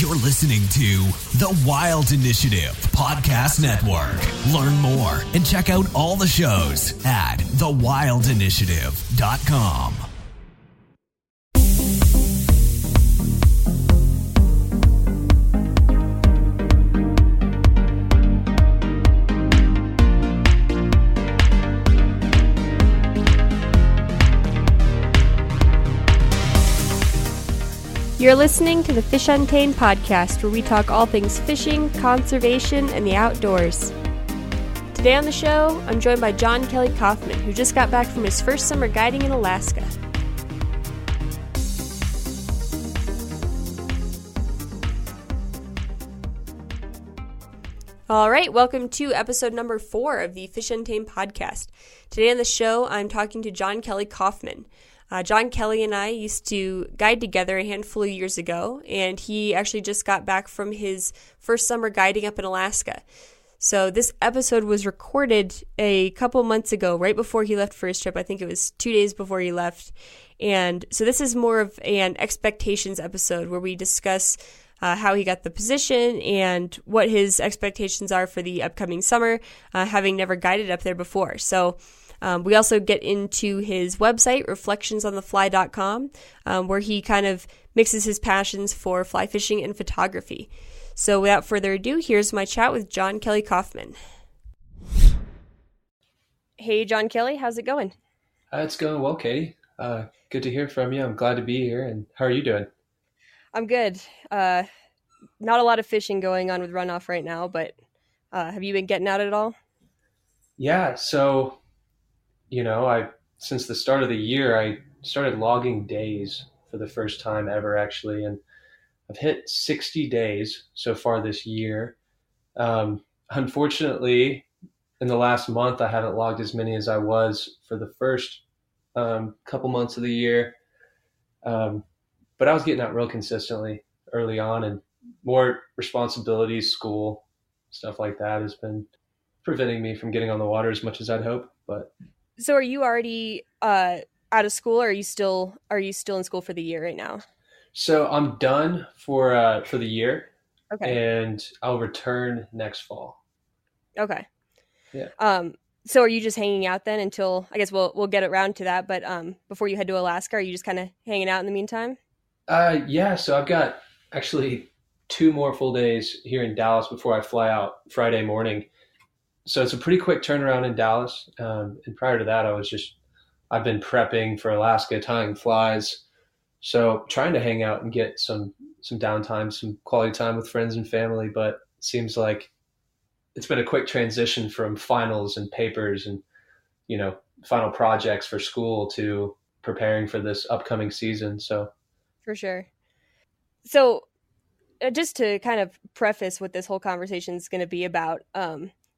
You're listening to The Wild Initiative Podcast Network. Learn more and check out all the shows at thewildinitiative.com. You're listening to the Fish Untamed podcast, where we talk all things fishing, conservation, and the outdoors. Today on the show, I'm joined by John Kelly Coffman, who just got back from his first summer guiding in Alaska. All right, welcome to episode number 4 of the Fish Untamed podcast. Today on the show, I'm talking to John Kelly Coffman. John Kelly and I used to guide together a handful of years ago, and he actually just got back from his first summer guiding up in Alaska. So this episode was recorded a couple months ago, right before he left for his trip. I think it was 2 days before he left. And so this is more of an expectations episode where we discuss how he got the position and what his expectations are for the upcoming summer, having never guided up there before. So we also get into his website, reflectionsonthefly.com, where he kind of mixes his passions for fly fishing and photography. So without further ado, here's my chat with John Kelly Coffman. Hey, John Kelly, how's it going? It's going well, Katie. Good to hear from you. I'm glad to be here. And how are you doing? I'm good. Not a lot of fishing going on with runoff right now, but have you been getting out at all? Yeah, so since the start of the year, I started logging days for the first time ever, actually, and I've hit 60 days so far this year. Unfortunately, in the last month, I haven't logged as many as I was for the first couple months of the year, but I was getting out real consistently early on, and more responsibilities, school, stuff like that has been preventing me from getting on the water as much as I'd hope, but... So are you already out of school, or are you still in school for the year right now? So I'm done for the year. Okay. And I'll return next fall. Okay. Yeah. So are you just hanging out then until, I guess we'll get around to that, but before you head to Alaska, are you just kind of hanging out in the meantime? Yeah, so I've got actually 2 more full days here in Dallas before I fly out Friday morning. So it's a pretty quick turnaround in Dallas. And prior to that, I've been prepping for Alaska, tying flies. So trying to hang out and get some downtime, some quality time with friends and family. But it seems like it's been a quick transition from finals and papers and, final projects for school to preparing for this upcoming season. So for sure. So just to kind of preface what this whole conversation is going to be about,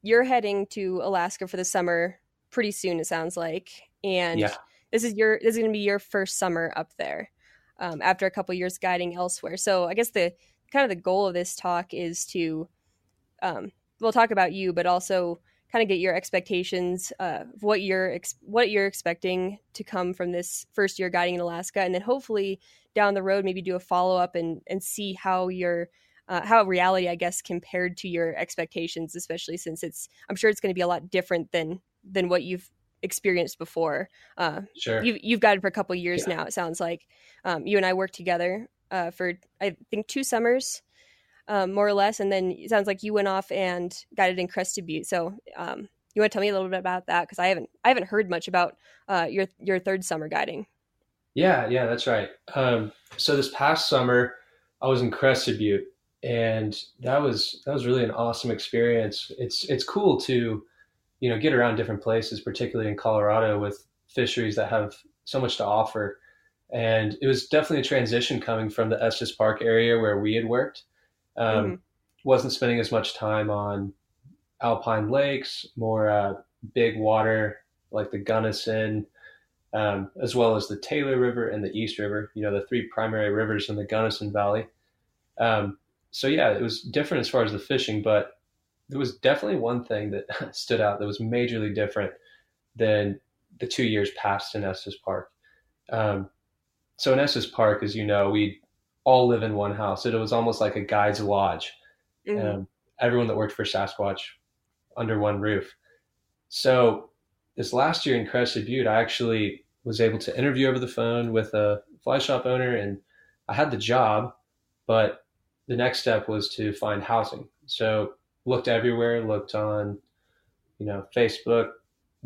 you're heading to Alaska for the summer pretty soon, it sounds like. And yeah. This is going to be your first summer up there after a couple years guiding elsewhere. So I guess the goal of this talk is to, we'll talk about you, but also kind of get your expectations of what you're expecting to come from this first year guiding in Alaska. And then hopefully down the road, maybe do a follow-up and see how how reality, I guess, compared to your expectations, especially since I'm sure it's going to be a lot different than what you've experienced before. Sure. You've guided for a couple of years now. It sounds like you and I worked together for, I think, 2 summers, more or less. And then it sounds like you went off and guided in Crested Butte. So you want to tell me a little bit about that? Because I haven't heard much about your third summer guiding. Yeah, that's right. So this past summer, I was in Crested Butte. And that was really an awesome experience. It's cool to, get around different places, particularly in Colorado with fisheries that have so much to offer. And it was definitely a transition coming from the Estes Park area where we had worked. Wasn't spending as much time on alpine lakes, more big water like the Gunnison, as well as the Taylor River and the East River, the 3 primary rivers in the Gunnison Valley. So yeah, it was different as far as the fishing, but there was definitely one thing that stood out that was majorly different than the 2 years past in Estes Park. So in Estes Park, as you know, we all live in one house. It was almost like a guide's lodge. Mm-hmm. Everyone that worked for Sasquatch under one roof. So this last year in Crested Butte, I actually was able to interview over the phone with a fly shop owner, and I had the job, but the next step was to find housing. So looked everywhere, looked on, Facebook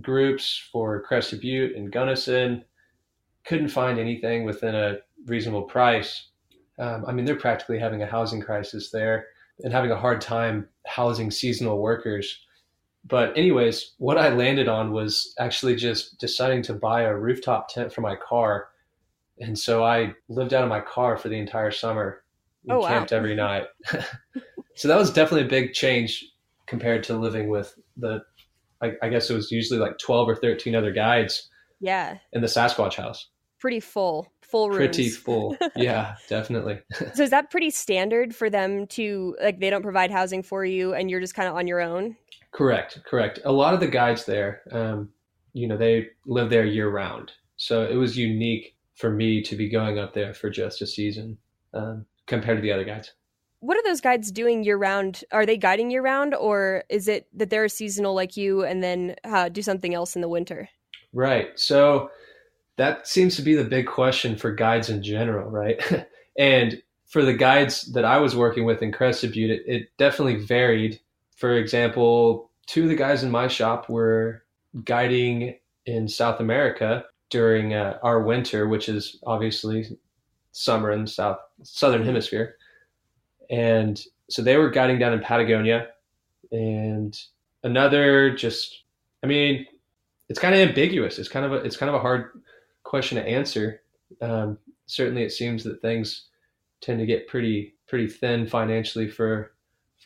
groups for Crested Butte and Gunnison, couldn't find anything within a reasonable price. They're practically having a housing crisis there and having a hard time housing seasonal workers. But anyways, what I landed on was actually just deciding to buy a rooftop tent for my car. And so I lived out of my car for the entire summer and Oh, wow. camped every night. So that was definitely a big change compared to living with I guess it was usually like 12 or 13 other guides Yeah. in the Sasquatch house. Pretty full rooms. Pretty full. Yeah, definitely. So is that pretty standard for them to, like, they don't provide housing for you and you're just kind of on your own? Correct. A lot of the guides there, they live there year round. So it was unique for me to be going up there for just a season compared to the other guides. What are those guides doing year round? Are they guiding year round, or is it that they're seasonal like you and then do something else in the winter? Right. So that seems to be the big question for guides in general, right? And for the guides that I was working with in Crested Butte, it definitely varied. For example, 2 of the guys in my shop were guiding in South America during our winter, which is obviously summer in the southern hemisphere. And so they were guiding down in Patagonia, and another it's kind of ambiguous. It's kind of a hard question to answer. Certainly it seems that things tend to get pretty thin financially for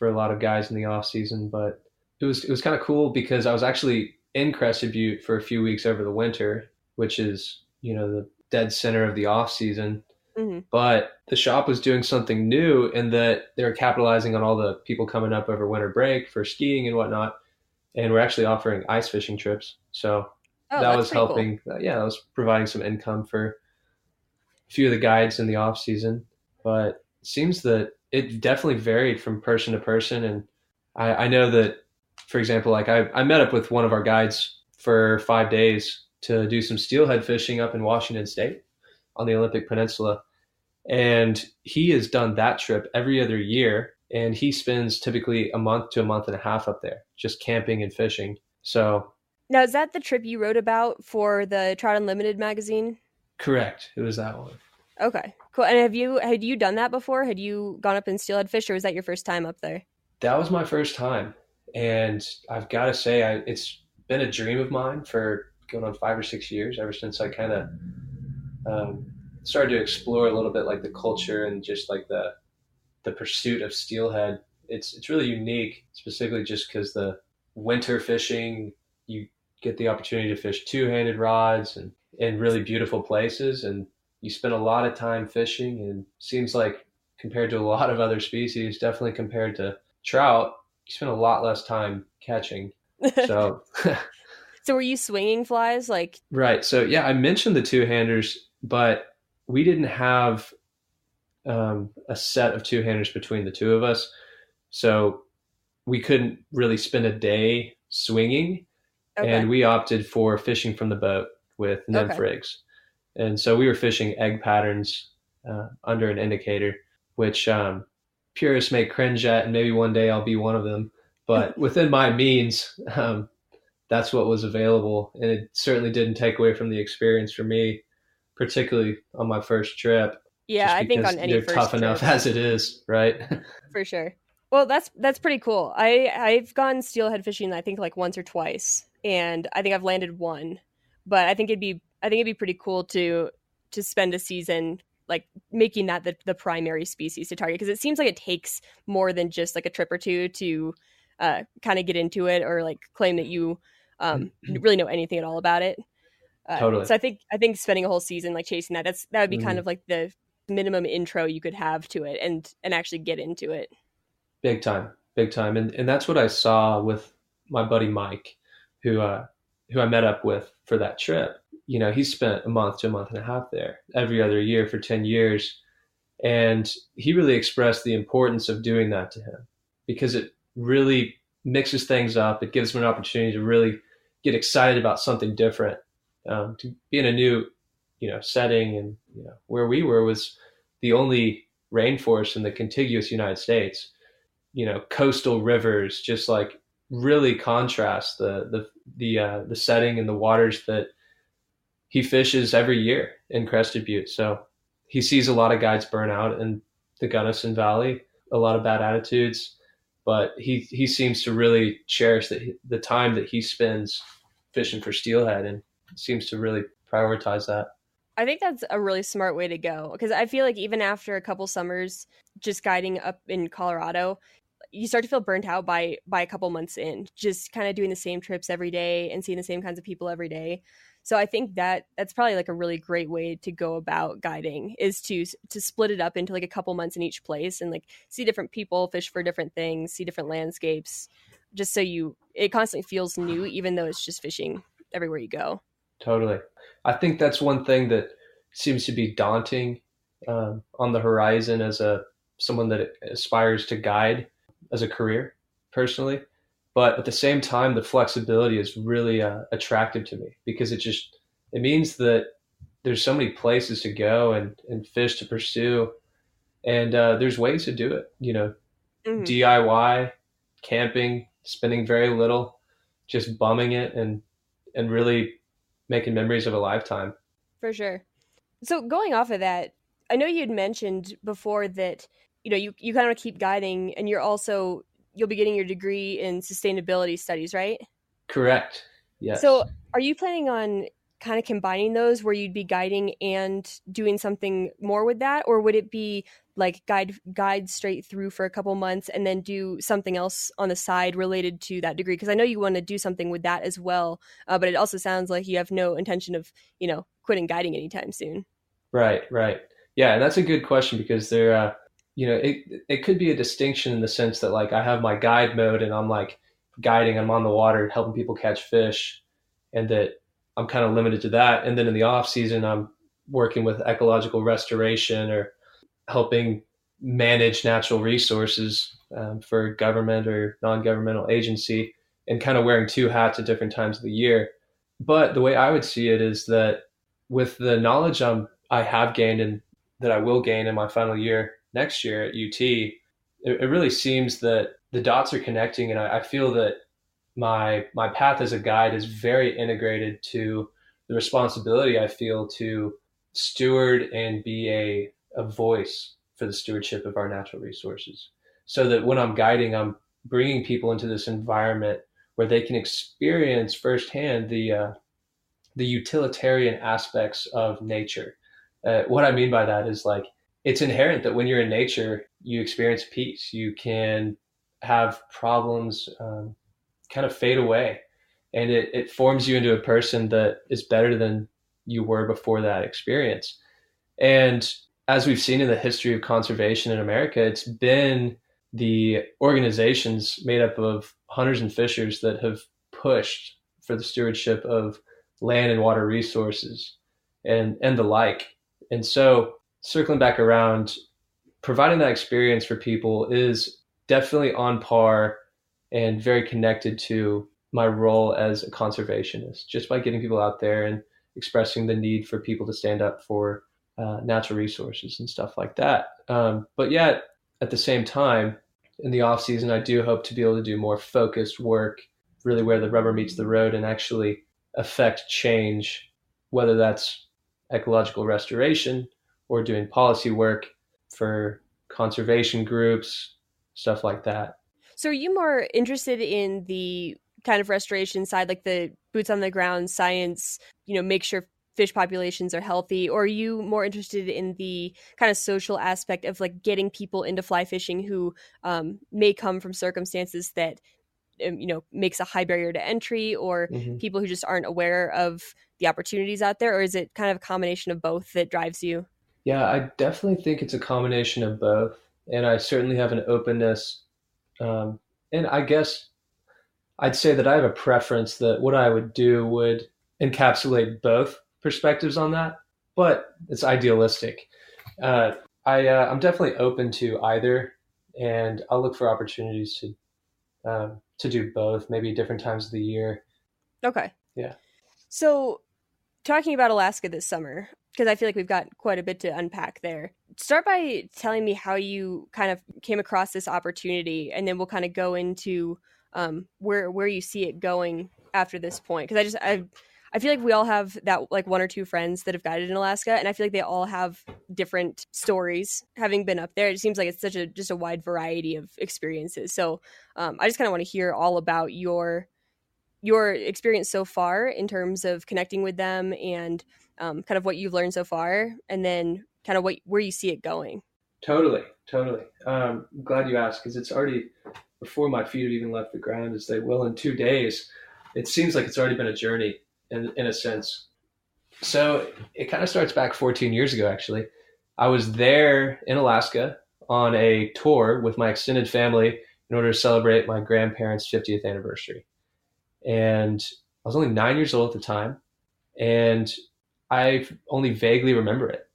a lot of guys in the off season, but it was kind of cool because I was actually in Crested Butte for a few weeks over the winter, which is, the dead center of the off season. Mm-hmm. But the shop was doing something new in that they were capitalizing on all the people coming up over winter break for skiing and whatnot. And we're actually offering ice fishing trips. So that was helping. Cool. That was providing some income for a few of the guides in the off season. But it seems that it definitely varied from person to person. And I know that, for example, like I met up with one of our guides for 5 days to do some steelhead fishing up in Washington State on the Olympic Peninsula. And he has done that trip every other year. And he spends typically a month to a month and a half up there, just camping and fishing. So now, is that the trip you wrote about for the Trout Unlimited magazine? Correct. It was that one. Okay, cool. And had you done that before? Had you gone up and steelhead fished, or was that your first time up there? That was my first time. And I've got to say, it's been a dream of mine for going on 5 or 6 years, ever since I kind of started to explore a little bit like the culture and just like the pursuit of steelhead. It's really unique, specifically just because the winter fishing, you get the opportunity to fish two-handed rods and in really beautiful places, and you spend a lot of time fishing, and seems like compared to a lot of other species, definitely compared to trout, you spend a lot less time catching. So So were you swinging flies? Right. So yeah, I mentioned the two-handers, but we didn't have a set of two-handers between the two of us. So we couldn't really spend a day swinging. Okay. And we opted for fishing from the boat with nymph rigs. And so we were fishing egg patterns under an indicator, which purists may cringe at, and maybe one day I'll be one of them. But within my means, that's what was available. And it certainly didn't take away from the experience for me, particularly on my first trip. Yeah, I think on any they're first tough trip. enough as it is, right? For sure. Well, that's pretty cool. I've gone steelhead fishing, I think like once or twice, and I think I've landed one. But I think it'd be pretty cool to spend a season like making that the primary species to target, because it seems like it takes more than just like a trip or two to kind of get into it or like claim that you really know anything at all about it. Totally. So I think spending a whole season like chasing that would be kind of like the minimum intro you could have to it and actually get into it. Big time. And that's what I saw with my buddy Mike, who I met up with for that trip. You know, he spent a month to a month and a half there every other year for 10 years. And he really expressed the importance of doing that to him because it really mixes things up. It gives him an opportunity to really get excited about something different, to be in a new, setting. And where we were was the only rainforest in the contiguous United States. Coastal rivers just like really contrast the setting and the waters that he fishes every year in Crested Butte. So he sees a lot of guides burn out in the Gunnison Valley, a lot of bad attitudes, but he seems to really cherish the time that he spends fishing for steelhead and seems to really prioritize that. I think that's a really smart way to go, because I feel like even after a couple summers just guiding up in Colorado, you start to feel burnt out by a couple months in, just kind of doing the same trips every day and seeing the same kinds of people every day. So I think that's probably like a really great way to go about guiding, is to split it up into like a couple months in each place and like see different people, fish for different things, see different landscapes, just so it constantly feels new, even though it's just fishing everywhere you go. Totally. I think that's one thing that seems to be daunting on the horizon as someone that aspires to guide as a career personally. But at the same time, the flexibility is really attractive to me because it means that there's so many places to go and fish to pursue. And there's ways to do it, DIY, camping, spending very little, just bumming it and really making memories of a lifetime. For sure. So going off of that, I know you'd mentioned before that, you kind of keep guiding and you'll be getting your degree in sustainability studies, right? Correct. Yes. So are you planning on kind of combining those where you'd be guiding and doing something more with that? Or would it be like guide straight through for a couple months and then do something else on the side related to that degree? Because I know you want to do something with that as well, but it also sounds like you have no intention of, quitting guiding anytime soon. Right. Yeah, and that's a good question because there, it could be a distinction in the sense that like I have my guide mode and I'm like guiding, I'm on the water helping people catch fish, and that I'm kind of limited to that. And then in the off season, I'm working with ecological restoration or helping manage natural resources for government or non-governmental agency, and kind of wearing two hats at different times of the year. But the way I would see it is that with the knowledge I have gained and that I will gain in my final year next year at UT, it really seems that the dots are connecting, and I feel that my path as a guide is very integrated to the responsibility I feel to steward and be a voice for the stewardship of our natural resources. So that when I'm guiding, I'm bringing people into this environment where they can experience firsthand the utilitarian aspects of nature. What I mean by that is like, it's inherent that when you're in nature, you experience peace. You can have problems kind of fade away, and it forms you into a person that is better than you were before that experience. And as we've seen in the history of conservation in America, it's been the organizations made up of hunters and fishers that have pushed for the stewardship of land and water resources and the like. And so circling back around, providing that experience for people is definitely on par and very connected to my role as a conservationist, just by getting people out there and expressing the need for people to stand up for natural resources and stuff like that. But yet, at the same time, in the off season, I do hope to be able to do more focused work, really where the rubber meets the road, and actually affect change, whether that's ecological restoration or doing policy work for conservation groups, stuff like that. So are you more interested in the kind of restoration side, like the boots on the ground science, make sure fish populations are healthy, or are you more interested in the kind of social aspect of like getting people into fly fishing who may come from circumstances that makes a high barrier to entry, or people who just aren't aware of the opportunities out there? Or is it kind of a combination of both that drives you? Yeah, I definitely think it's a combination of both. And I certainly have an openness. And I guess I'd say that I have a preference that what I would do would encapsulate both perspectives on that, but it's idealistic. I'm definitely open to either, and I'll look for opportunities to do both, maybe different times of the year. Okay. Yeah. So, talking about Alaska this summer, because I feel like we've got quite a bit to unpack there. Start by telling me how you kind of came across this opportunity, and then we'll kind of go into where you see it going after this point. Because I feel like we all have that like one or two friends that have guided in Alaska, and I feel like they all have different stories having been up there. It seems like it's such a just a wide variety of experiences. So I just kind of want to hear all about your experience so far in terms of connecting with them and kind of what you've learned so far, and then kind of where you see it going. Totally. I'm glad you asked because it's already before my feet have even left the ground, as they will in 2 days. It seems like it's already been a journey in a sense. So it kind of starts back 14 years ago, actually. I was there in Alaska on a tour with my extended family in order to celebrate my grandparents' 50th anniversary. And I was only 9 years old at the time, and I only vaguely remember it.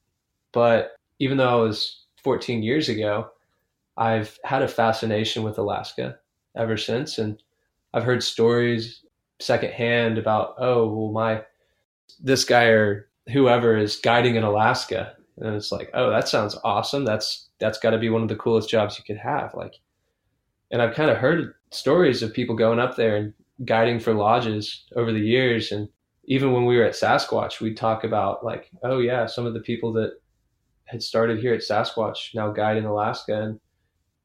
But even though it was 14 years ago, I've had a fascination with Alaska ever since. And I've heard stories secondhand about, oh, well, this guy or whoever is guiding in Alaska. And it's like, oh, that sounds awesome. That's got to be one of the coolest jobs you could have. Like, and I've kind of heard stories of people going up there and guiding for lodges over the years. And even when we were at Sasquatch, we'd talk about like, oh yeah, some of the people that had started here at Sasquatch now guide in Alaska. And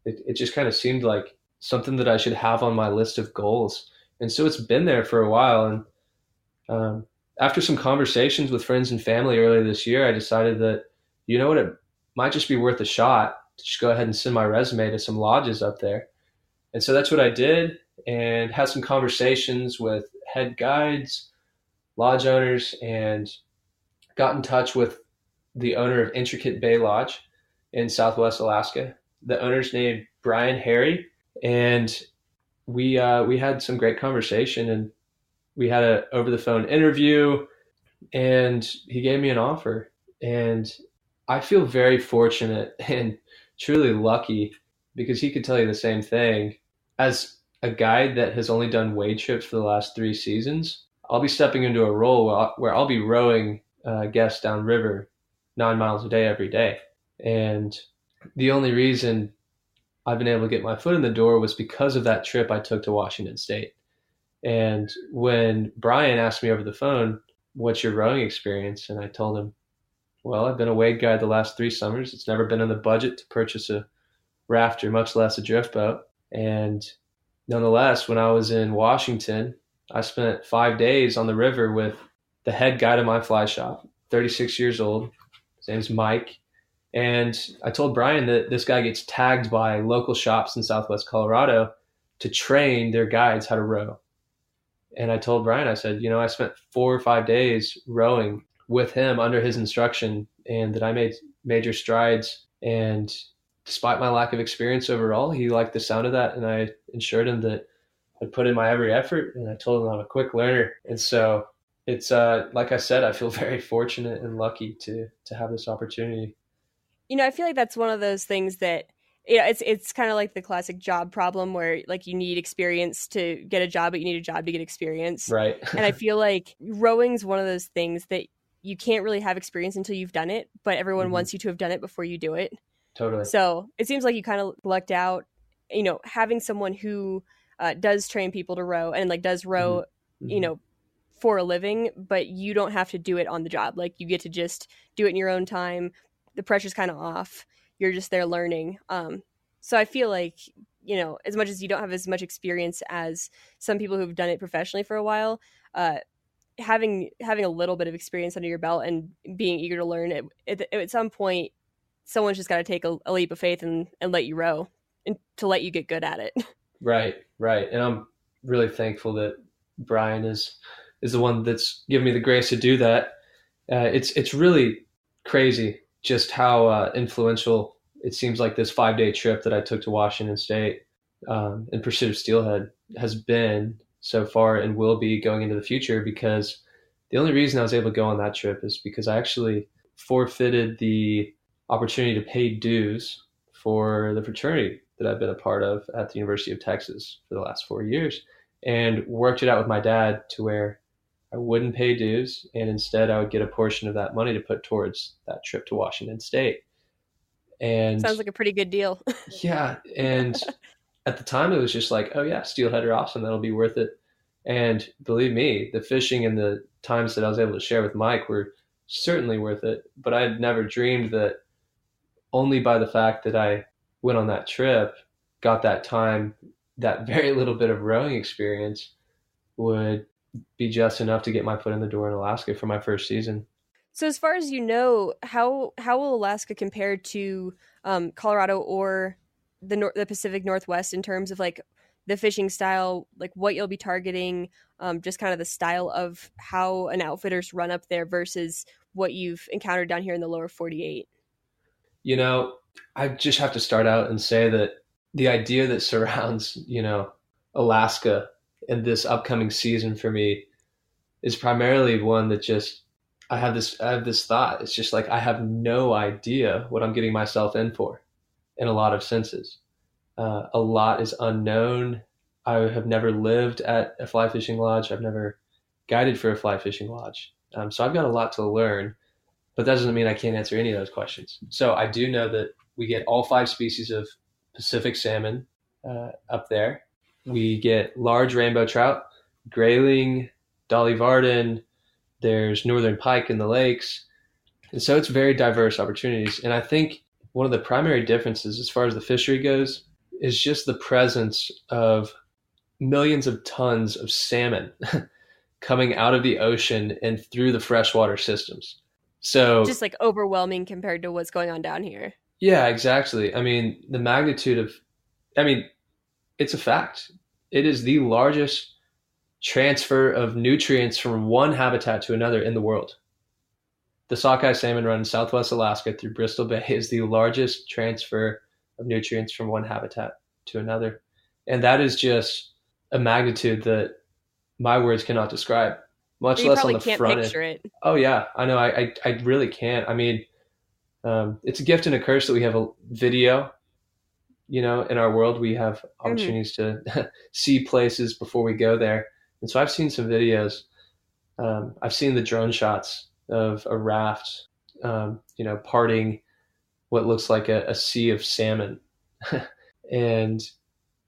it just kind of seemed like something that I should have on my list of goals. And so it's been there for a while. And after some conversations with friends and family earlier this year, I decided that, you know what, it might just be worth a shot to just go ahead and send my resume to some lodges up there. And so that's what I did, and had some conversations with head guides, lodge owners, and got in touch with the owner of Intricate Bay Lodge in Southwest Alaska. The owner's named Brian Harry, and we had some great conversation, and we had a over the phone interview, and he gave me an offer. And I feel very fortunate and truly lucky because he could tell you the same thing. As a guide that has only done wade trips for the last 3 seasons, I'll be stepping into a role where I'll be rowing guests downriver 9 miles a day every day. And the only reason I've been able to get my foot in the door was because of that trip I took to Washington State. And when Brian asked me over the phone, what's your rowing experience? And I told him, well, I've been a wade guide the last 3 summers. It's never been in the budget to purchase a raft or much less a drift boat. And nonetheless, when I was in Washington, I spent 5 days on the river with the head guide of my fly shop, 36 years old. His name's Mike. And I told Brian that this guy gets tagged by local shops in Southwest Colorado to train their guides how to row. And I told Brian, I said, I spent 4 or 5 days rowing with him under his instruction, and that I made major strides. And despite my lack of experience overall, he liked the sound of that. And I assured him that I'd put in my every effort, and I told him I'm a quick learner. And so it's like I said, I feel very fortunate and lucky to have this opportunity. I feel like that's one of those things that it's kind of like the classic job problem where like you need experience to get a job, but you need a job to get experience. Right. And I feel like rowing's one of those things that you can't really have experience until you've done it, but everyone wants you to have done it before you do it. Totally. So it seems like you kind of lucked out, having someone who does train people to row and like does row, for a living, but you don't have to do it on the job. Like you get to just do it in your own time. The pressure's kind of off. You're just there learning. So I feel like, as much as you don't have as much experience as some people who've done it professionally for a while, having a little bit of experience under your belt and being eager to learn at some point, someone's just got to take a leap of faith and let you row and to let you get good at it. Right. And I'm really thankful that Brian is the one that's given me the grace to do that. It's really crazy just how influential it seems like this 5-day trip that I took to Washington State in pursuit of steelhead has been so far and will be going into the future, because the only reason I was able to go on that trip is because I actually forfeited the opportunity to pay dues for the fraternity that I've been a part of at the University of Texas for the last 4 years, and worked it out with my dad to where I wouldn't pay dues, and instead I would get a portion of that money to put towards that trip to Washington State. And Sounds like a pretty good deal. yeah, and at the time it was just like, oh yeah, steelhead are awesome, that'll be worth it. And believe me, the fishing and the times that I was able to share with Mike were certainly worth it. But I had never dreamed that only by the fact that I went on that trip, got that time, that very little bit of rowing experience would be just enough to get my foot in the door in Alaska for my first season. So as far as you know, how will Alaska compare to Colorado or the Pacific Northwest in terms of like the fishing style, like what you'll be targeting, just kind of the style of how an outfitter's run up there versus what you've encountered down here in the lower 48? You know, I just have to start out and say that the idea that surrounds, Alaska and this upcoming season for me is primarily one that just I have this thought. It's just like I have no idea what I'm getting myself in for in a lot of senses. A lot is unknown. I have never lived at a fly fishing lodge. I've never guided for a fly fishing lodge. So I've got a lot to learn, but that doesn't mean I can't answer any of those questions. So I do know that we get all 5 species of Pacific salmon up there. We get large rainbow trout, grayling, Dolly Varden. There's northern pike in the lakes. And so it's very diverse opportunities. And I think one of the primary differences as far as the fishery goes is just the presence of millions of tons of salmon coming out of the ocean and through the freshwater systems. So just like overwhelming compared to what's going on down here. Yeah, exactly. I mean, the magnitude of, it's a fact. It is the largest transfer of nutrients from one habitat to another in the world. The sockeye salmon run in Southwest Alaska through Bristol Bay is the largest transfer of nutrients from one habitat to another. And that is just a magnitude that my words cannot describe, much less on the can't front picture end. It. Oh yeah, I know. I really can't. I mean, it's a gift and a curse that we have a video, in our world. We have opportunities to see places before we go there. And so I've seen some videos. I've seen the drone shots of a raft, parting what looks like a sea of salmon. And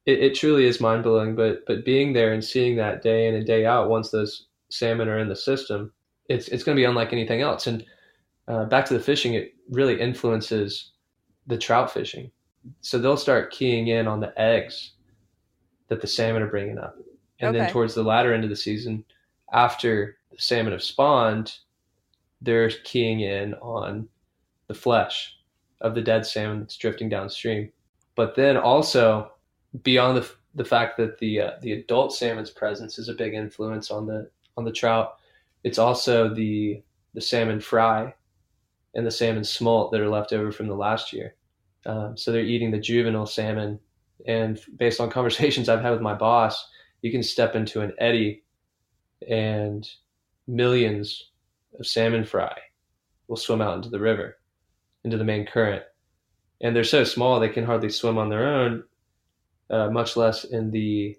it truly is mind blowing, but being there and seeing that day in and day out, once those salmon are in the system, it's going to be unlike anything else. And back to the fishing, it really influences the trout fishing. So they'll start keying in on the eggs that the salmon are bringing up. And then towards the latter end of the season, after the salmon have spawned, they're keying in on the flesh of the dead salmon that's drifting downstream. But then also, beyond the fact that the adult salmon's presence is a big influence on the trout, it's also the salmon fry and the salmon smolt that are left over from the last year. So they're eating the juvenile salmon. And based on conversations I've had with my boss, you can step into an eddy and millions of salmon fry will swim out into the river, into the main current. And they're so small they can hardly swim on their own, much less in the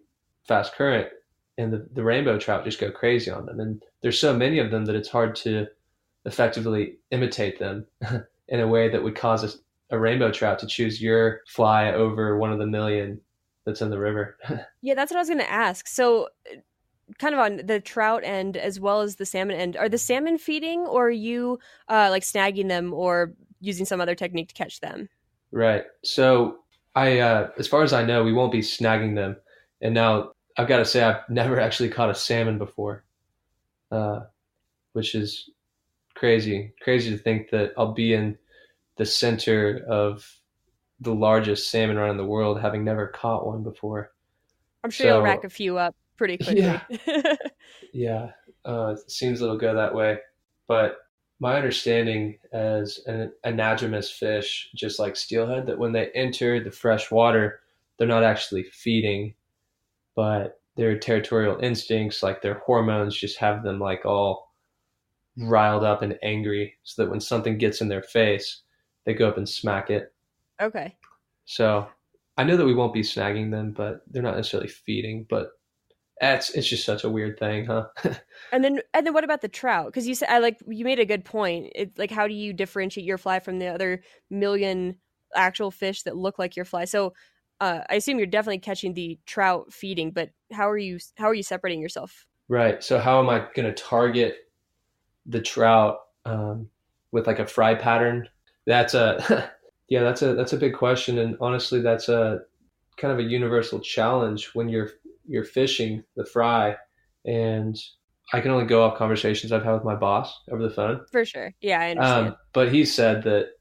fast current. And the rainbow trout just go crazy on them. And there's so many of them that it's hard to effectively imitate them in a way that would cause a rainbow trout to choose your fly over one of the million that's in the river. Yeah, that's what I was going to ask. So kind of on the trout end as well as the salmon end, are the salmon feeding, or are you like snagging them or using some other technique to catch them? Right. So as far as I know, we won't be snagging them. And now I've got to say, I've never actually caught a salmon before, which is crazy to think that I'll be in the center of the largest salmon run in the world, having never caught one before. I'm sure you'll rack a few up pretty quickly. Yeah. It seems it'll go that way. But my understanding as an anadromous fish, just like steelhead, that when they enter the fresh water, they're not actually feeding, but their territorial instincts, like their hormones, just have them like all riled up and angry, so that when something gets in their face, they go up and smack it. Okay. So I know that we won't be snagging them, but they're not necessarily feeding. But it's just such a weird thing, huh? And then what about the trout? Because you said you made a good point. It's like, how do you differentiate your fly from the other million actual fish that look like your fly? So I assume you're definitely catching the trout feeding, but how are you separating yourself? Right. So how am I going to target the trout with like a fry pattern? That's a yeah, that's a big question, and honestly, that's a kind of a universal challenge when you're fishing the fry. And I can only go off conversations I've had with my boss over the phone. For sure. Yeah, I understand. But he said that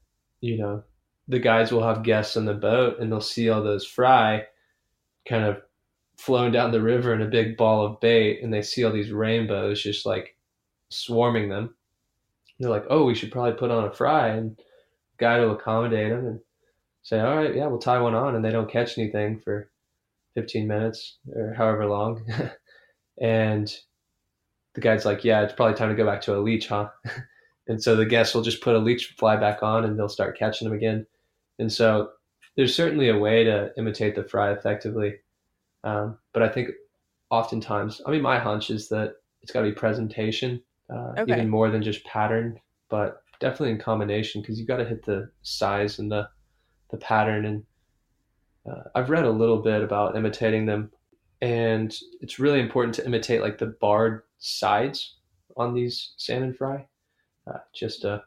you know the guys will have guests on the boat, and they'll see all those fry kind of flowing down the river in a big ball of bait, and they see all these rainbows just like swarming them. They're like, "Oh, we should probably put on a fry," and guy will accommodate them and say, "All right, yeah, we'll tie one on," and they don't catch anything for 15 minutes or however long. And the guy's like, "Yeah, it's probably time to go back to a leech, huh?" And so the guests will just put a leech fly back on, and they'll start catching them again. And so there's certainly a way to imitate the fry effectively. But I think oftentimes, I mean, my hunch is that it's got to be presentation, even Okay. more than just pattern, but definitely in combination because you got to hit the size and the pattern. And I've read a little bit about imitating them, and it's really important to imitate like the barred sides on these salmon fry. Just a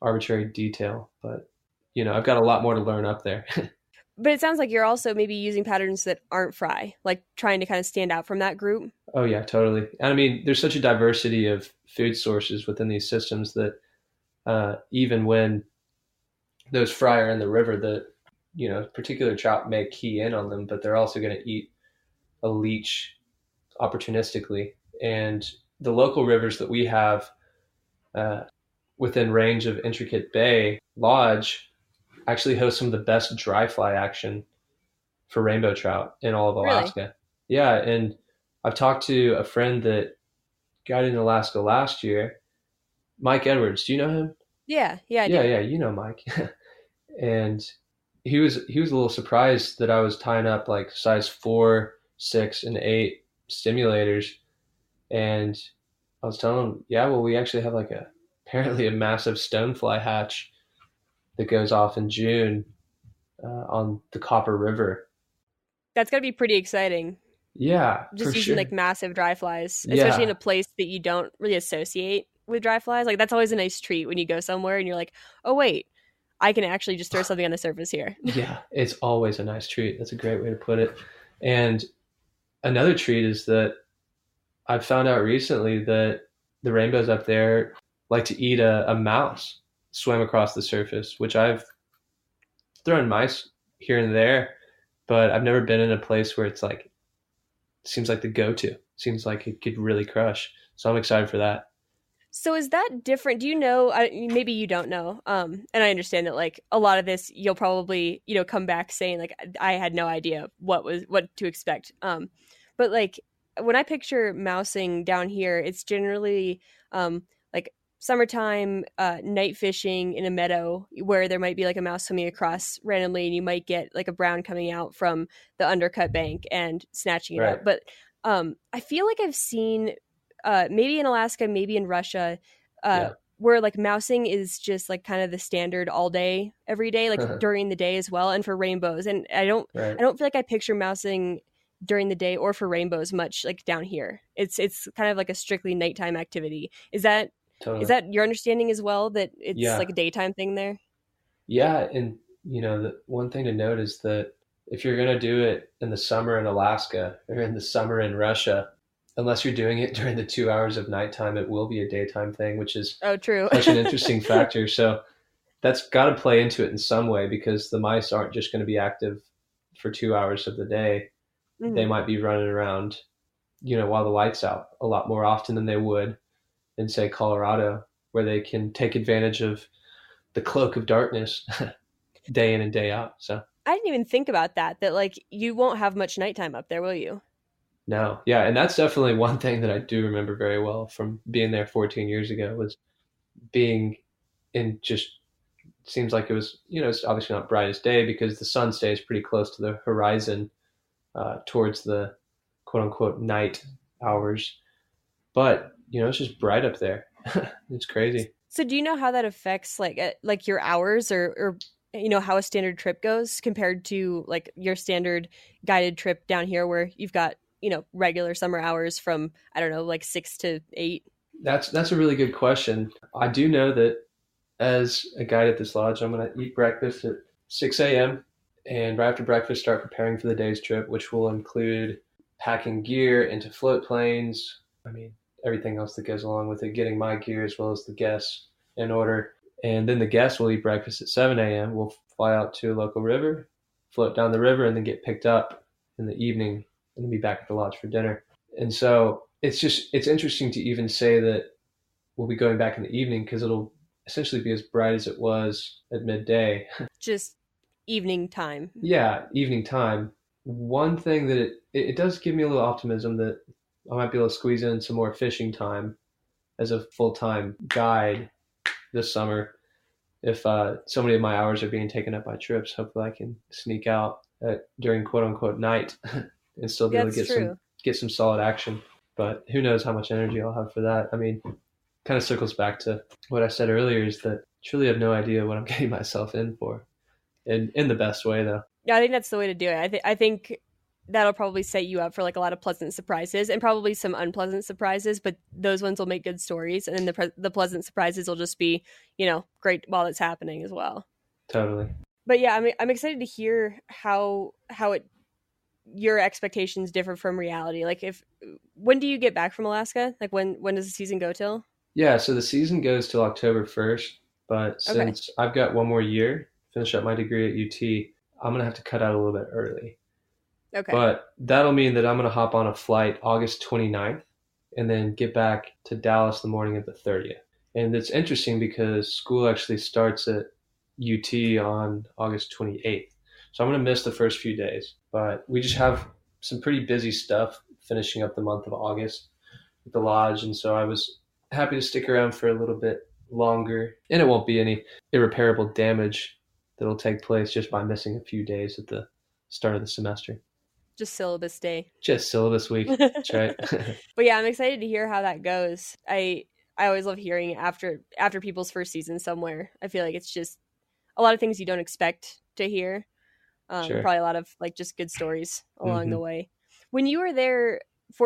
arbitrary detail, but I've got a lot more to learn up there. But it sounds like you're also maybe using patterns that aren't fry, like trying to kind of stand out from that group. Oh yeah, totally. And I mean, there's such a diversity of food sources within these systems that even when those fry are in the river, that particular trout may key in on them, but they're also going to eat a leech opportunistically. And the local rivers that we have uh, within range of Intricate Bay Lodge actually host some of the best dry fly action for rainbow trout in all of Really? Alaska. Yeah, and I've talked to a friend that got in Alaska last year, Mike Edwards. Do you know him? Yeah, yeah, I Yeah, do. yeah, you know Mike. And he was a little surprised that I was tying up like size 4, 6, and 8 stimulators, and I was telling him, yeah, well, we actually have like apparently a massive stonefly hatch that goes off in June on the Copper River. That's got to be pretty exciting. Yeah, for Just using sure. like massive dry flies, especially in Yeah, a place that you don't really associate with dry flies. Like that's always a nice treat when you go somewhere and you're like, oh wait, I can actually just throw something on the surface here. yeah, it's always a nice treat. That's a great way to put it. And another treat is that I've found out recently that the rainbows up there like to eat a mouse swim across the surface, which I've thrown mice here and there, but I've never been in a place where it's like seems like the go-to. Seems like it could really crush. So I'm excited for that. So is that different? Do you know? Maybe you don't know. And I understand that like a lot of this, you'll probably come back saying like I had no idea what to expect. But like when I picture mousing down here, it's generally like summertime night fishing in a meadow where there might be like a mouse swimming across randomly, and you might get like a brown coming out from the undercut bank and snatching it Right. up. But I feel like I've seen maybe in Alaska, maybe in Russia, Yeah. where like mousing is just like kind of the standard all day, every day, like during the day as well, and for rainbows. And I Right. don't feel like I picture mousing during the day or for rainbows much like down here. It's kind of like a strictly nighttime activity. Is Totally. that your understanding as well, that it's Yeah. like a daytime thing there? Yeah. And the one thing to note is that if you're gonna do it in the summer in Alaska or in the summer in Russia, unless you're doing it during the 2 hours of nighttime, it will be a daytime thing, which is Oh, true. such an interesting factor. So that's got to play into it in some way because the mice aren't just going to be active for 2 hours of the day. They Mhm. might be running around, while the light's out a lot more often than they would in, say, Colorado, where they can take advantage of the cloak of darkness day in and day out. So, I didn't even think about that. That like you won't have much nighttime up there, will you? no, yeah. And that's definitely one thing that I do remember very well from being there 14 years ago was being in just seems like it was, it's obviously not brightest day because the sun stays pretty close to the horizon towards the quote unquote night hours. But, it's just bright up there. It's crazy. So do you know how that affects like your hours or how a standard trip goes compared to like your standard guided trip down here where you've got, regular summer hours from, I don't know, like 6 to 8? That's a really good question. I do know that as a guide at this lodge, I'm going to eat breakfast at 6 a.m. and right after breakfast start preparing for the day's trip, which will include packing gear into float planes. I mean, everything else that goes along with it, getting my gear as well as the guests in order. And then the guests will eat breakfast at 7 a.m. We'll fly out to a local river, float down the river, and then get picked up in the evening and then be back at the lodge for dinner. And so it's interesting to even say that we'll be going back in the evening because it'll essentially be as bright as it was at midday. Just evening time. Yeah, evening time. One thing that it does give me a little optimism that I might be able to squeeze in some more fishing time as a full-time guide this summer. If so many of my hours are being taken up by trips, hopefully I can sneak out during quote-unquote night and still be able to get some solid action. But who knows how much energy I'll have for that. I mean, kind of circles back to what I said earlier is that I truly have no idea what I'm getting myself in for. In the best way, though. Yeah, I think that's the way to do it. I think that'll probably set you up for like a lot of pleasant surprises and probably some unpleasant surprises, but those ones will make good stories. And then the pleasant surprises will just be, great while it's happening as well. Totally. But yeah, I'm excited to hear how your expectations differ from reality. Like when do you get back from Alaska? Like when does the season go till? Yeah, so the season goes till October 1st, but since I've got one more year, finish up my degree at UT, I'm going to have to cut out a little bit early. Okay. But that'll mean that I'm going to hop on a flight August 29th and then get back to Dallas the morning of the 30th. And it's interesting because school actually starts at UT on August 28th. So I'm going to miss the first few days. But we just have some pretty busy stuff finishing up the month of August at the lodge. And so I was happy to stick around for a little bit longer. And it won't be any irreparable damage that'll take place just by missing a few days at the start of the semester. Just syllabus day. Just syllabus week. That's right. But yeah, I'm excited to hear how that goes. I always love hearing after people's first season somewhere. I feel like it's just a lot of things you don't expect to hear. Sure. Probably a lot of like just good stories along the way. When you were there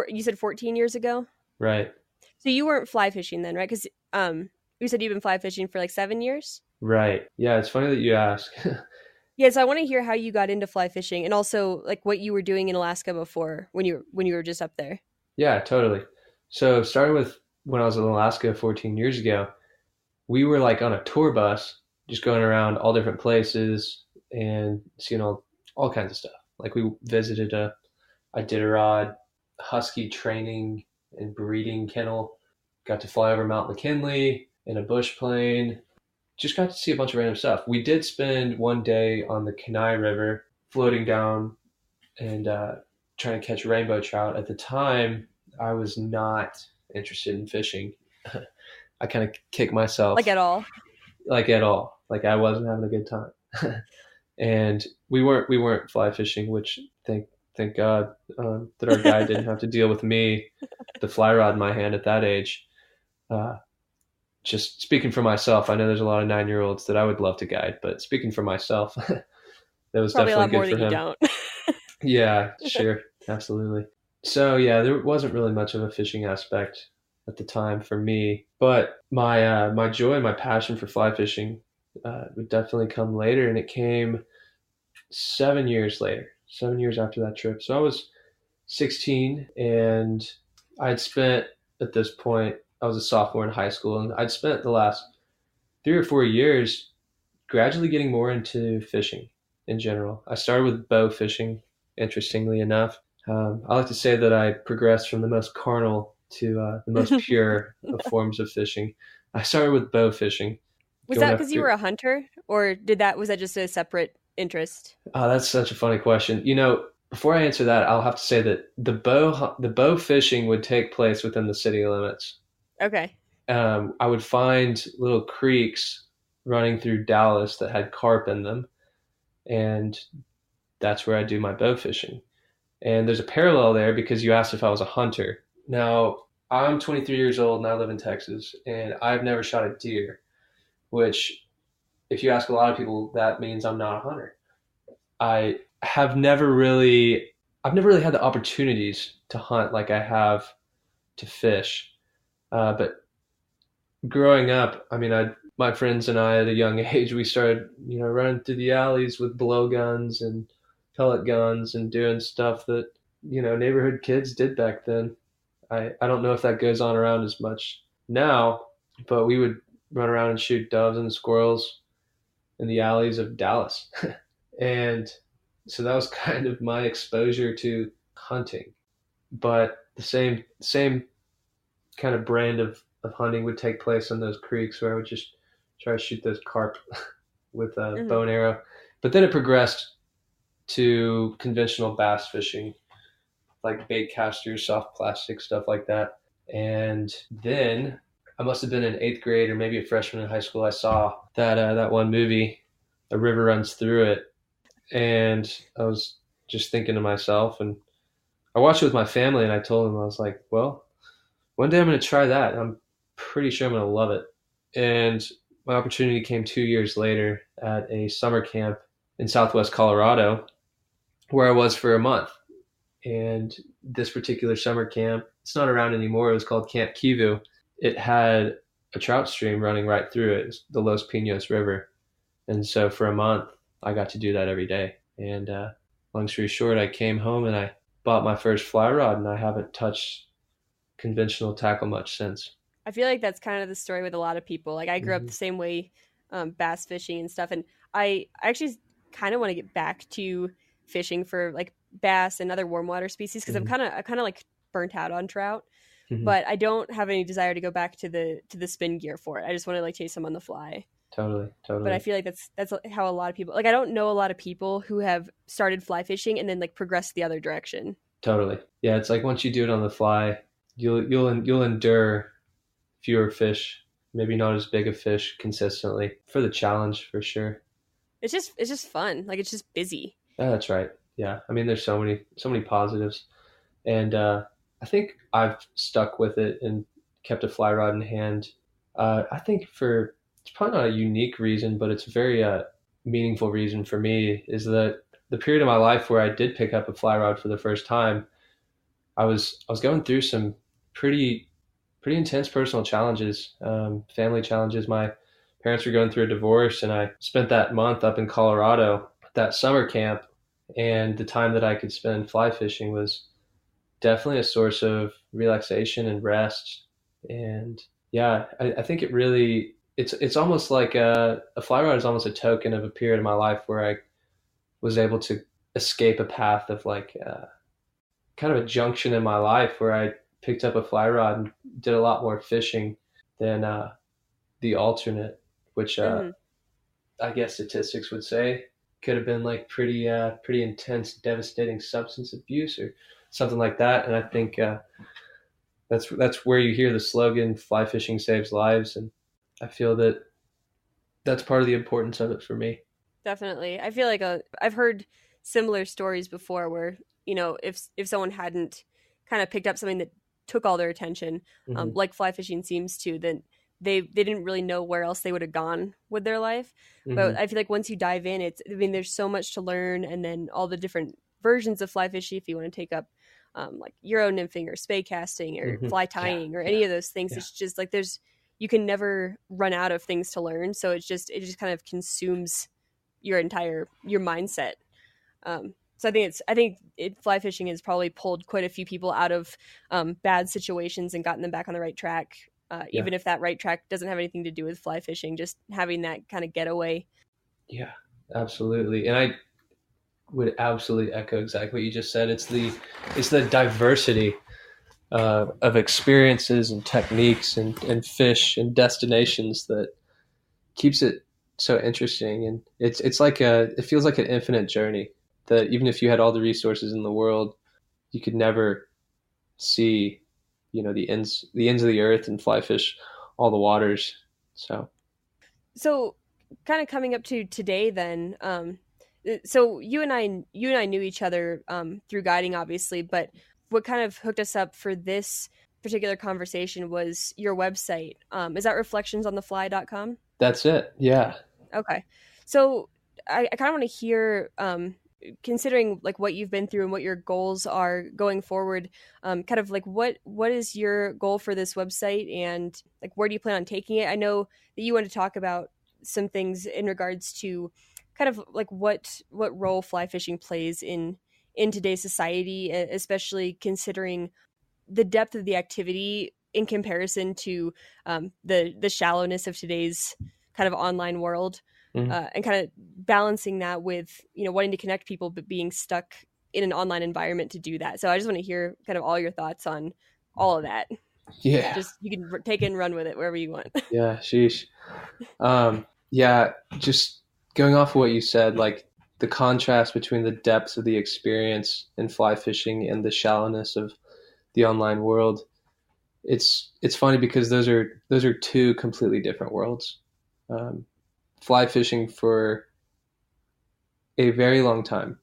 you said 14 years ago? Right. So you weren't fly fishing then, right? Because you said you've been fly fishing for like 7 years? Right. Yeah, it's funny that you ask. Yeah, so I want to hear how you got into fly fishing and also like what you were doing in Alaska before when you were just up there. Yeah, totally. So starting with when I was in Alaska 14 years ago, we were like on a tour bus, just going around all different places and seeing all kinds of stuff. Like we visited a Iditarod husky training and breeding kennel, got to fly over Mount McKinley in a bush plane, just got to see a bunch of random stuff. We did spend one day on the Kenai River floating down and trying to catch rainbow trout. At the time, I was not interested in fishing. I kind of kicked myself. Like at all? Like at all. Like I wasn't having a good time. And we weren't fly fishing, which thank God that our guide didn't have to deal with me, the fly rod in my hand at that age. Just speaking for myself, I know there's a lot of 9-year-olds that I would love to guide, but speaking for myself, that was probably definitely a lot good more for than him. You don't. Yeah, sure. Absolutely. So yeah, there wasn't really much of a fishing aspect at the time for me, but my joy and my passion for fly fishing would definitely come later, and it came 7 years later, 7 years after that trip. So I was 16 and I'd spent at this point, I was a sophomore in high school, and I'd spent the last 3 or 4 years gradually getting more into fishing in general. I started with bow fishing, interestingly enough. I like to say that I progressed from the most carnal to the most pure of forms of fishing. I started with bow fishing. Was that because you were a hunter, or was that just a separate interest? That's such a funny question. Before I answer that, I'll have to say that the bow fishing would take place within the city limits. Okay. I would find little creeks running through Dallas that had carp in them. And that's where I do my bow fishing. And there's a parallel there because you asked if I was a hunter. Now, I'm 23 years old and I live in Texas, and I've never shot a deer, which, if you ask a lot of people, that means I'm not a hunter. I have never really, I've never really had the opportunities to hunt like I have to fish. But growing up, I mean, my friends and I at a young age, we started, running through the alleys with blowguns and pellet guns and doing stuff that, neighborhood kids did back then. I don't know if that goes on around as much now, but we would run around and shoot doves and squirrels in the alleys of Dallas. And so that was kind of my exposure to hunting. But the same kind of brand of hunting would take place in those creeks where I would just try to shoot those carp with a bow and arrow. But then it progressed to conventional bass fishing, like bait casters, soft plastic, stuff like that. And then I must have been in 8th grade or maybe a freshman in high school. I saw that one movie, A River Runs Through It. And I was just thinking to myself, and I watched it with my family, and I told them, I was like, well, one day I'm going to try that. I'm pretty sure I'm going to love it. And my opportunity came 2 years later at a summer camp in Southwest Colorado, where I was for a month. And this particular summer camp, it's not around anymore. It was called Camp Kivu. It had a trout stream running right through it. It's the Los Pinos River. And so for a month, I got to do that every day. And long story short, I came home and I bought my first fly rod, and I haven't touched conventional tackle much since. I feel like that's kind of the story with a lot of people. Like I grew up the same way, bass fishing and stuff. And I actually kind of want to get back to fishing for like bass and other warm water species because I kind of like burnt out on trout. But I don't have any desire to go back to the spin gear for it. I just want to like chase them on the fly. Totally. But I feel like that's how a lot of people, like I don't know a lot of people who have started fly fishing and then like progressed the other direction. Totally. Yeah, it's like once you do it on the fly, you'll endure fewer fish, maybe not as big a fish consistently for the challenge for sure. It's just fun. Like it's just busy. Yeah, that's right. Yeah. I mean, there's so many positives. And I think I've stuck with it and kept a fly rod in hand. I think it's probably not a unique reason, but it's a very meaningful reason for me is that the period of my life where I did pick up a fly rod for the first time, I was going through some pretty intense personal challenges, family challenges. My parents were going through a divorce, and I spent that month up in Colorado, that summer camp, and the time that I could spend fly fishing was definitely a source of relaxation and rest. And yeah, I think it really, it's almost like a fly rod is almost a token of a period of my life where I was able to escape a path of like kind of a junction in my life where I picked up a fly rod and did a lot more fishing than the alternate, which I guess statistics would say could have been like pretty intense, devastating substance abuse or something like that. And I think that's where you hear the slogan, fly fishing saves lives. And I feel that that's part of the importance of it for me. Definitely. I feel like I've heard similar stories before where, if someone hadn't kind of picked up something that took all their attention, like fly fishing seems to, then they didn't really know where else they would have gone with their life. But I feel like once you dive in, there's so much to learn, and then all the different versions of fly fishing, if you want to take up like Euro nymphing or spay casting or fly tying or any of those things, it's just like you can never run out of things to learn. So it just kind of consumes your mindset. So I think fly fishing has probably pulled quite a few people out of bad situations and gotten them back on the right track. Even if that right track doesn't have anything to do with fly fishing, just having that kind of getaway. Yeah, absolutely. And I would absolutely echo exactly what you just said. It's the diversity of experiences and techniques and fish and destinations that keeps it so interesting. And it feels like an infinite journey that even if you had all the resources in the world, you could never see, the ends of the earth and fly fish all the waters. So kind of coming up to today then, so you and I knew each other through guiding, obviously, but what kind of hooked us up for this particular conversation was your website. Is that reflectionsonthefly.com? That's it. Yeah. Okay. So I kind of want to hear, considering like what you've been through and what your goals are going forward, kind of like what is your goal for this website, and like where do you plan on taking it? I know that you want to talk about some things in regards to kind of like what role fly fishing plays in today's society, especially considering the depth of the activity in comparison to the shallowness of today's kind of online world, and kind of balancing that with wanting to connect people but being stuck in an online environment to do that. So I just want to hear kind of all your thoughts on all of that. Yeah. Just you can take it and run with it wherever you want. Yeah. Sheesh. Yeah. Just going off of what you said, like the contrast between the depths of the experience in fly fishing and the shallowness of the online world. It's funny because those are two completely different worlds. Fly fishing for a very long time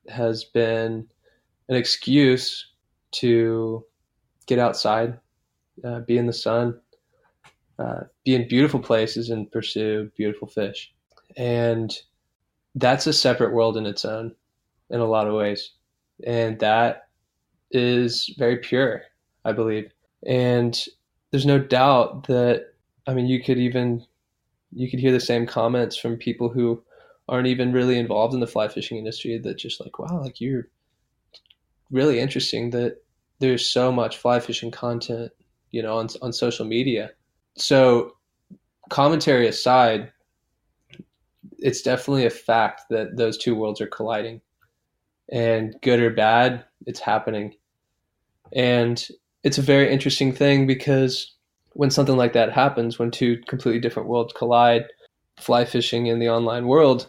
has been an excuse to get outside, be in the sun, be in beautiful places and pursue beautiful fish. And that's a separate world in its own in a lot of ways. And that is very pure, I believe. And there's no doubt that, I mean, you could hear the same comments from people who aren't even really involved in the fly fishing industry that just like, wow, like you're really interesting that there's so much fly fishing content, on social media. So commentary aside, it's definitely a fact that those two worlds are colliding, and good or bad, it's happening. And it's a very interesting thing because when something like that happens, when two completely different worlds collide, fly fishing and the online world,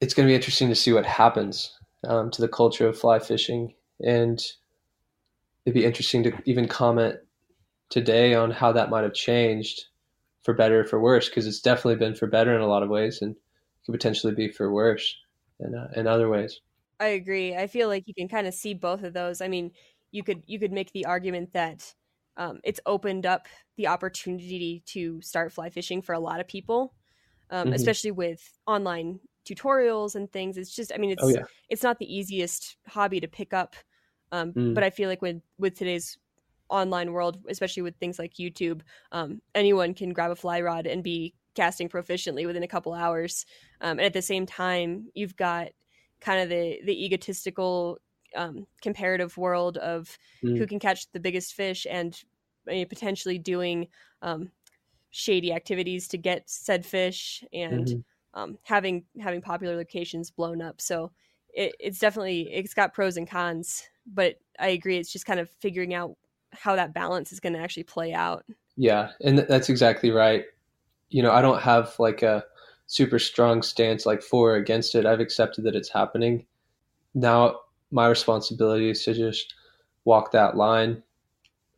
it's going to be interesting to see what happens to the culture of fly fishing. And it'd be interesting to even comment today on how that might have changed for better or for worse, because it's definitely been for better in a lot of ways and could potentially be for worse in other ways. I agree. I feel like you can kind of see both of those. I mean, you could make the argument that it's opened up the opportunity to start fly fishing for a lot of people, especially with online tutorials and things. It's just, I mean, Oh yeah. it's not the easiest hobby to pick up, Mm. but I feel like with today's online world, especially with things like YouTube, anyone can grab a fly rod and be casting proficiently within a couple hours. And at the same time, you've got kind of the egotistical comparative world of who can catch the biggest fish, and potentially doing shady activities to get said fish, and having popular locations blown up. So it's got pros and cons, but I agree, it's just kind of figuring out how that balance is going to actually play out. Yeah, and that's exactly right. I don't have like a super strong stance like for or against it. I've accepted that it's happening. Now my responsibility is to just walk that line,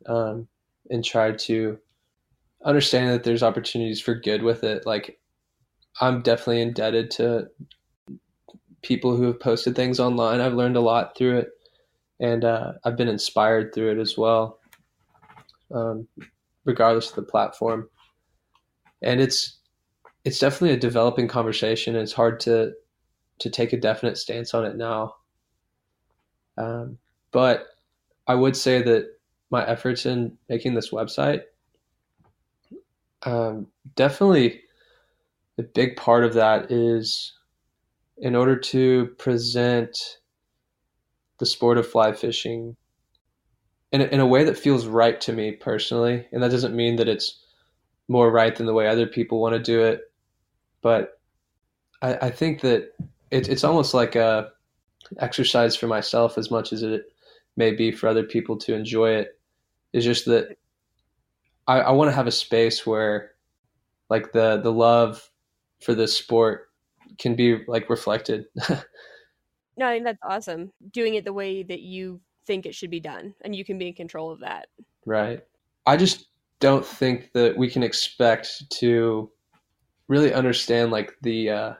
and try to understand that there's opportunities for good with it. Like I'm definitely indebted to people who have posted things online. I've learned a lot through it, and I've been inspired through it as well, regardless of the platform. And it's definitely a developing conversation. It's hard to take a definite stance on it now. But I would say that my efforts in making this website, definitely a big part of that is in order to present the sport of fly fishing in a way that feels right to me personally. And that doesn't mean that it's more right than the way other people want to do it. But I think that it's almost like a exercise for myself as much as it may be for other people to enjoy it. It's just that I want to have a space where like the love for this sport can be like reflected. No, I think that's awesome. Doing it the way that you think it should be done, and you can be in control of that. Right. I just don't think that we can expect to really understand like the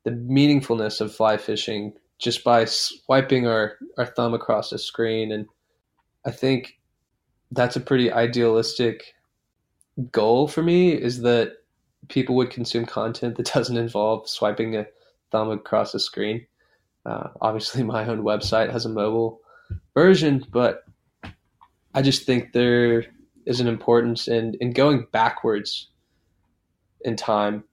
meaningfulness of fly fishing just by swiping our thumb across a screen. And I think that's a pretty idealistic goal for me, is that people would consume content that doesn't involve swiping a thumb across a screen. Obviously, my own website has a mobile version, but I just think there is an importance in going backwards in time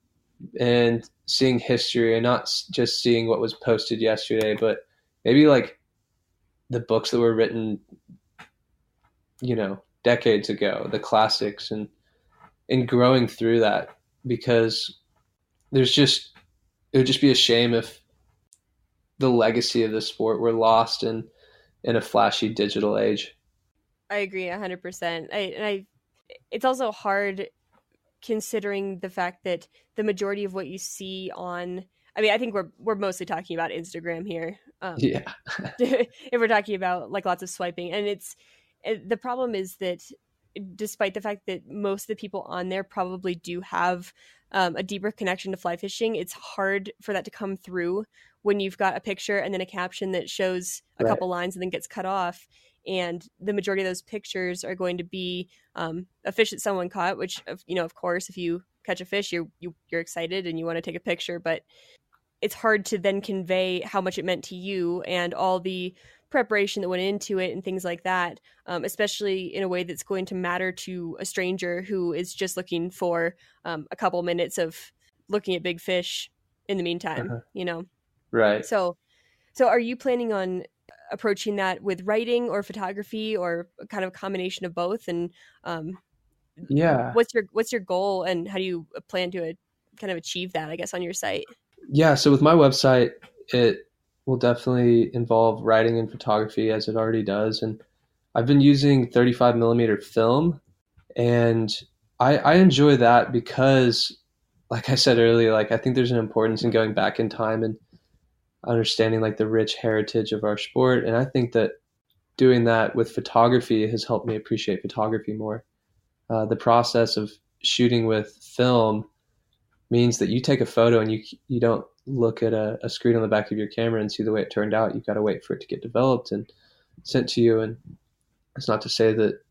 and seeing history, and not just seeing what was posted yesterday, but maybe like the books that were written, decades ago, the classics, and growing through that, because there's just it would just be a shame if the legacy of the sport were lost in a flashy digital age. I agree 100%. It's also hard considering the fact that the majority of what you see on, I mean, I think we're mostly talking about Instagram here. Yeah. If we're talking about like lots of swiping, and the problem is that despite the fact that most of the people on there probably do have a deeper connection to fly fishing, it's hard for that to come through when you've got a picture and then a caption that shows a Right. couple lines and then gets cut off. And the majority of those pictures are going to be a fish that someone caught, which, of course, if you catch a fish, you're excited and you want to take a picture, but it's hard to then convey how much it meant to you and all the preparation that went into it and things like that, especially in a way that's going to matter to a stranger who is just looking for a couple minutes of looking at big fish in the meantime, Uh-huh. Right. So are you planning on approaching that with writing or photography, or kind of a combination of both? And Yeah. what's your goal, and how do you plan to kind of achieve that, I guess, on your site? Yeah. So with my website, it will definitely involve writing and photography, as it already does. And I've been using 35 millimeter film, and I enjoy that because, like I said earlier, like I think there's an importance in going back in time and understanding like the rich heritage of our sport. And I think that doing that with photography has helped me appreciate photography more. The process of shooting with film means that you take a photo and you don't look at a screen on the back of your camera and see the way it turned out. You've got to wait for it to get developed and sent to you. And it's not to say that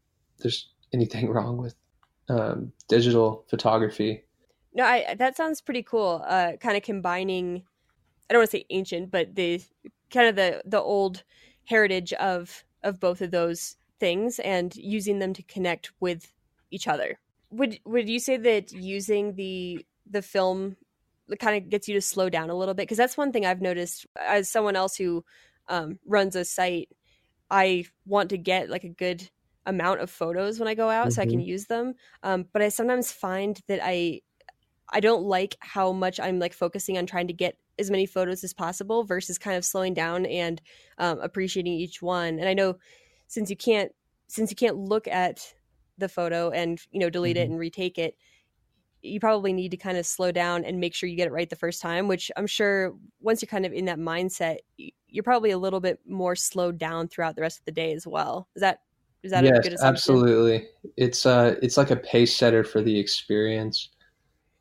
there's anything wrong with digital photography. No, that sounds pretty cool. Kind of combining, I don't want to say ancient, but the kind of the old heritage of both of those things and using them to connect with each other. Would you say that using the film kind of gets you to slow down a little bit? Because that's one thing I've noticed as someone else who runs a site. I want to get like a good amount of photos when I go out so I can use them. But I sometimes find that I don't like how much I'm like focusing on trying to get as many photos as possible versus kind of slowing down and appreciating each one. And I know since you can't look at the photo and delete it and retake it, you probably need to kind of slow down and make sure you get it right the first time, which I'm sure once you're kind of in that mindset, you're probably a little bit more slowed down throughout the rest of the day as well. Is that a Yes, good assumption? absolutely. It's like a pace setter for the experience,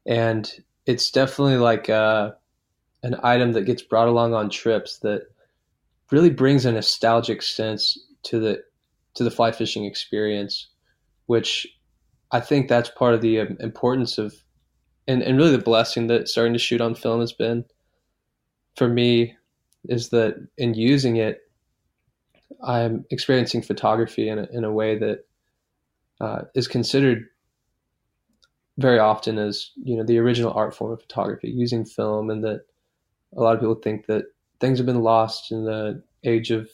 and it's definitely like an item that gets brought along on trips that really brings a nostalgic sense to the fly fishing experience, which I think that's part of the importance of, and really the blessing that starting to shoot on film has been for me, is that in using it, I'm experiencing photography in a way that is considered very often as the original art form of photography, using film, and that a lot of people think that things have been lost in the age of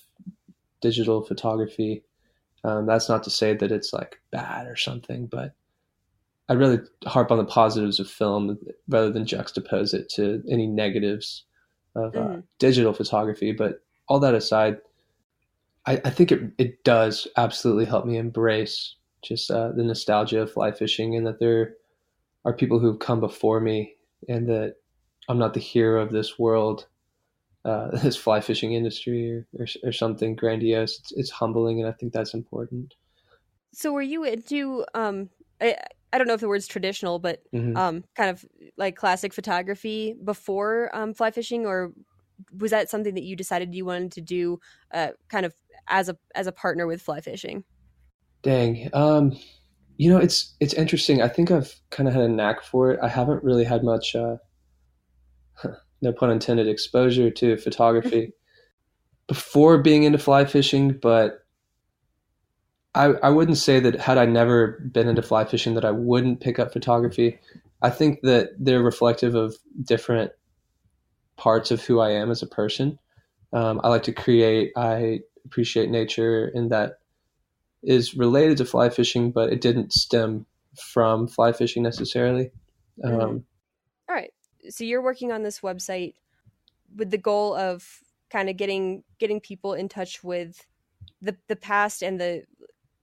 digital photography. That's not to say that it's like bad or something, but I really harp on the positives of film rather than juxtapose it to any negatives of digital photography. But all that aside, I think it does absolutely help me embrace just the nostalgia of fly fishing, and that there are people who've come before me, and that I'm not the hero of this world, this fly fishing industry, or something grandiose. It's humbling, and I think that's important. So were you into I don't know if the word's traditional, but kind of like classic photography before fly fishing, or was that something that you decided you wanted to do kind of as a partner with fly fishing? Dang. It's interesting. I think I've kind of had a knack for it. I haven't really had much, no pun intended, exposure to photography before being into fly fishing, but I wouldn't say that had I never been into fly fishing that I wouldn't pick up photography. I think that they're reflective of different parts of who I am as a person. I like to create. I appreciate nature, and that is related to fly fishing, but it didn't stem from fly fishing necessarily. All right. So you're working on this website with the goal of kind of getting people in touch with the past and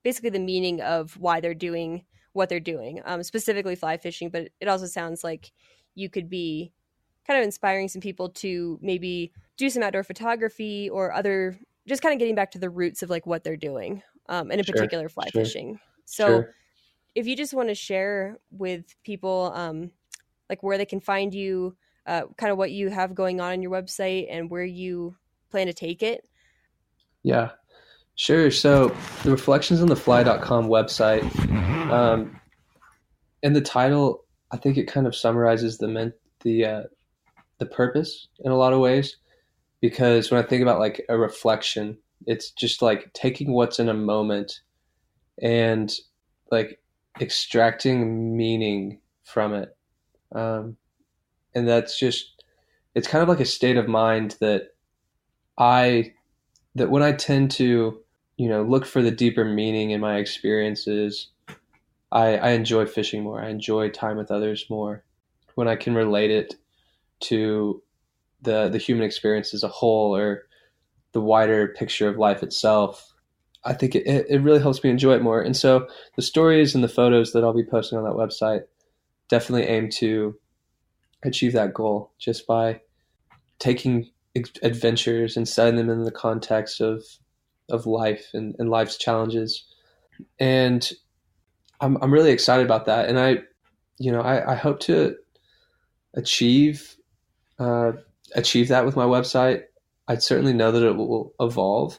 basically the meaning of why they're doing what they're doing, specifically fly fishing. But it also sounds like you could be kind of inspiring some people to maybe do some outdoor photography or other, just kind of getting back to the roots of like what they're doing, and in particular fly fishing. So if you just want to share with people like where they can find you, kind of what you have going on your website and where you plan to take it. Yeah. Sure. So the reflectionsonthefly.com website, and the title, I think it kind of summarizes the purpose in a lot of ways, because when I think about like a reflection, it's just like taking what's in a moment and like extracting meaning from it. And that's just, it's kind of like a state of mind that when I tend to, look for the deeper meaning in my experiences, I enjoy fishing more. I enjoy time with others more when I can relate it to the human experience as a whole, or the wider picture of life itself. I think it really helps me enjoy it more. And so the stories and the photos that I'll be posting on that website definitely aim to achieve that goal, just by taking adventures and setting them in the context of life and life's challenges. And I'm really excited about that. And I hope to achieve that with my website. I certainly know that it will evolve.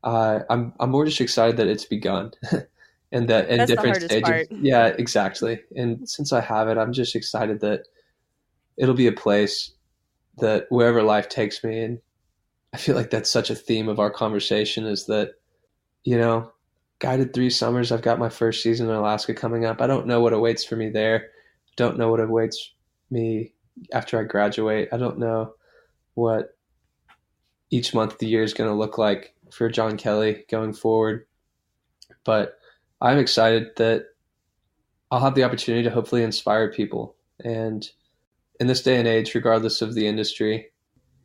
I'm more just excited that it's begun, and that in That's different the hardest stages. part. Yeah, exactly. And since I have it, I'm just excited that it'll be a place that wherever life takes me. And I feel like that's such a theme of our conversation, is that, guided 3 summers, I've got my first season in Alaska coming up. I don't know what awaits for me there. Don't know what awaits me after I graduate. I don't know what each month of the year is going to look like for John Kelly going forward. But I'm excited that I'll have the opportunity to hopefully inspire people. And in this day and age, regardless of the industry,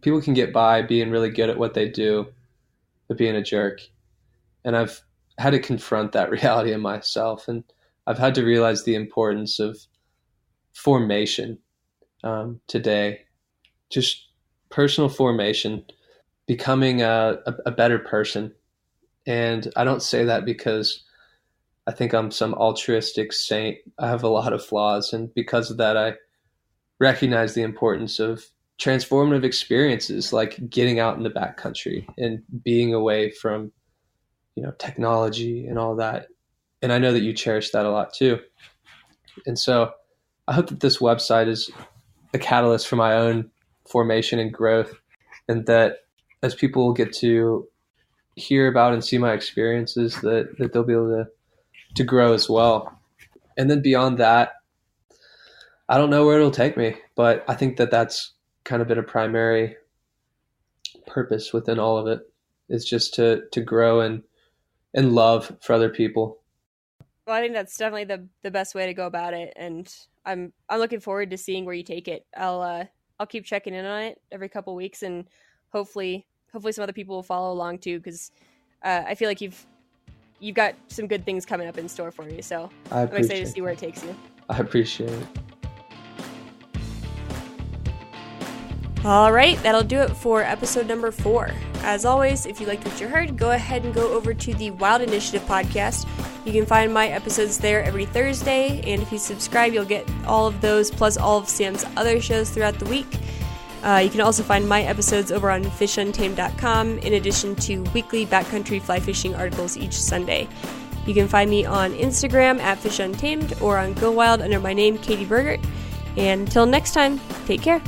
people can get by being really good at what they do, but being a jerk. And I've had to confront that reality in myself. And I've had to realize the importance of formation today, just personal formation, becoming a better person. And I don't say that because I think I'm some altruistic saint. I have a lot of flaws. And because of that, I recognize the importance of transformative experiences, like getting out in the backcountry and being away from, technology and all that. And I know that you cherish that a lot too. And so I hope that this website is a catalyst for my own formation and growth, and that as people get to hear about and see my experiences, that they'll be able to grow as well. And then beyond that, I don't know where it'll take me, but I think that that's kind of been a primary purpose within all of it, is just to grow and love for other people. Well, I think that's definitely the best way to go about it, and I'm looking forward to seeing where you take it. I'll keep checking in on it every couple weeks, and hopefully some other people will follow along too, because I feel like you've got some good things coming up in store for you. So I'm excited to see where it takes you. I appreciate it. All right, that'll do it for episode number 4. As always, if you liked what you heard, go ahead and go over to the Wild Initiative podcast, You can find my episodes there every Thursday, and if you subscribe, you'll get all of those, plus all of Sam's other shows throughout the week. You can also find my episodes over on fishuntamed.com, in addition to weekly backcountry fly fishing articles each Sunday. You can find me on Instagram at fishuntamed or on Go Wild under my name, Katie Bergert. And until next time, take care.